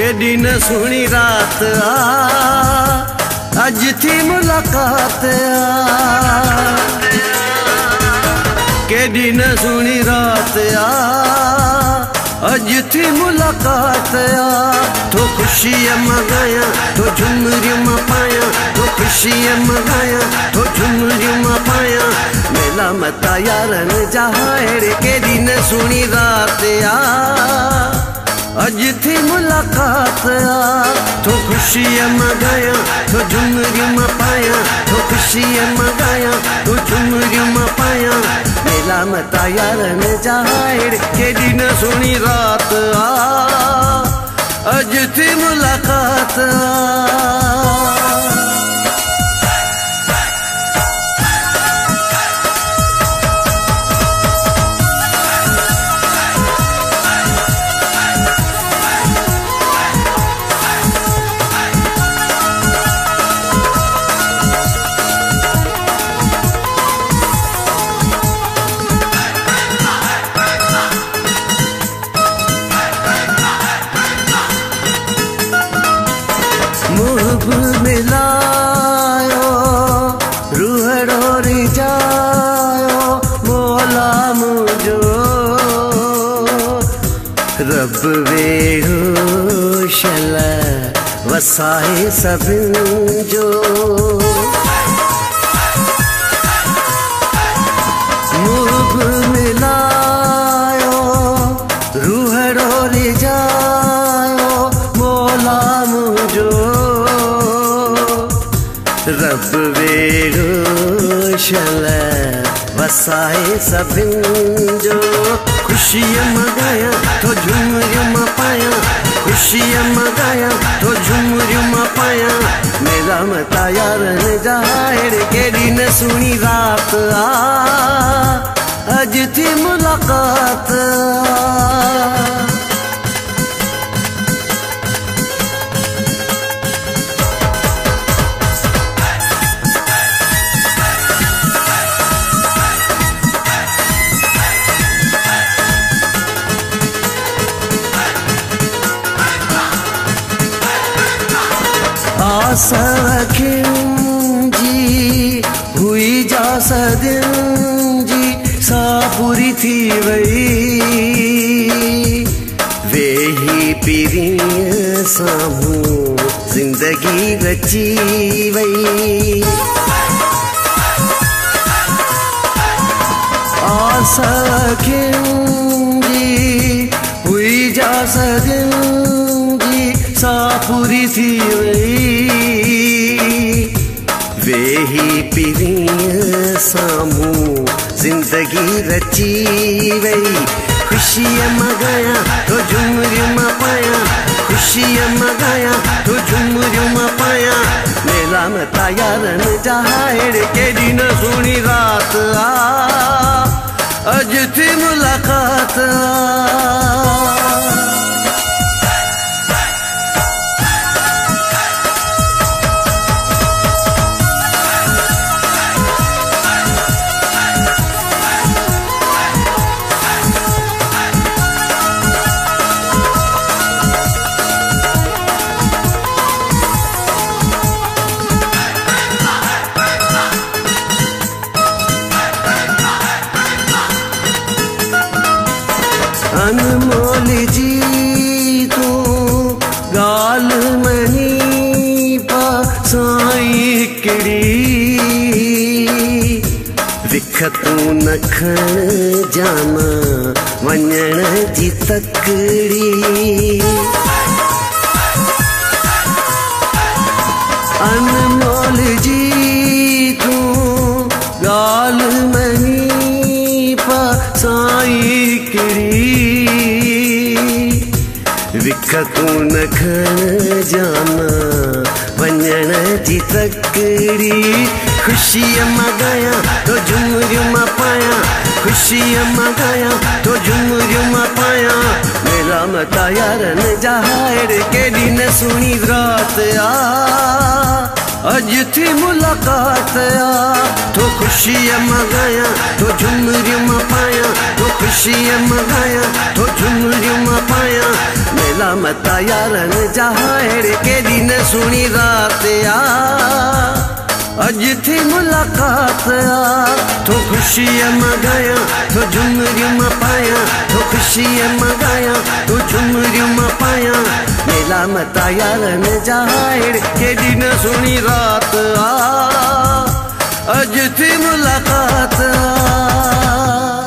KD न सुनी रात अज थी मुलाकात केडी न सुनी रात अज थी मुलाकात तो खुशी मगाया तो झुमरियों में पाया तो खुशी मगाया तो झुमरियों में पाया मेला मता यारन जहाड़ केडी न सुनी रात अज थी मुलाकात तो खुशी मगाया तो झुमरियों में पाया तो खुशी मगाया तो झुमरियों में पाया मेला मता यारन जहाड़ केडी न सुनी रात अज थी मुलाकात मुँह मिलायो रूहड़ो रिजायो मोला मुझो रब वेड़ो शल वसाए सभिन जो मुँह मिलायो रूहड़ो रिजायो मोला मुझो रब वेड़ो शल वसाए सभिन जो खुशी मगाया तो झुमरियों में पाया खुशी मगाया तो झुमरियों में पाया मेरा मता यारन जहाड़ केडी न सुनी रात अज थी मुलाकात आसखिन जी हुई जा सदिन जी सापुरी थी वही वे ही पीरी सामू जिंदगी रची वही आसखिन जी हुई जा सदिन जी सापुरी थी वही वे ही पीरी सामू जिंदगी रची वही खुशी मगाया तो झुमरियों में पाया खुशी मगाया तो झुमरियों में पाया मेला मता यारन जहाड़ केडी न सुनी रात अज थी मुलाकात अनमोल जी तू गाल मनी पा साई किड़ी विख तू नखण जाना वञण जी तकड़ी अनमोल जी तू गाल मनी पा साई किड़ी विख तू नखण जाना वञण जी तकड़ी खुशी मगाया तो झुमरियों में पाया खुशी मगाया तो झुमरियों में पाया मेला मता यारन जहाड़ केडी न सुनी रात अज थी मुलाकात तो खुशी मगाया तो झुमरियों में पाया तो खुशी मगाया तो झुमरियों में पाया मेला मता यारन जहाड़ के दिन सुनी रात आ अज थी मुलाकात आ तो खुशी मगाया तो झुमरियूं मां पाया तो खुशी मगाया तो झुमरियूं मां पाया मेला मता यारन जहाड़ के दिन सुनी रात आ अज थी मुलाकात आ।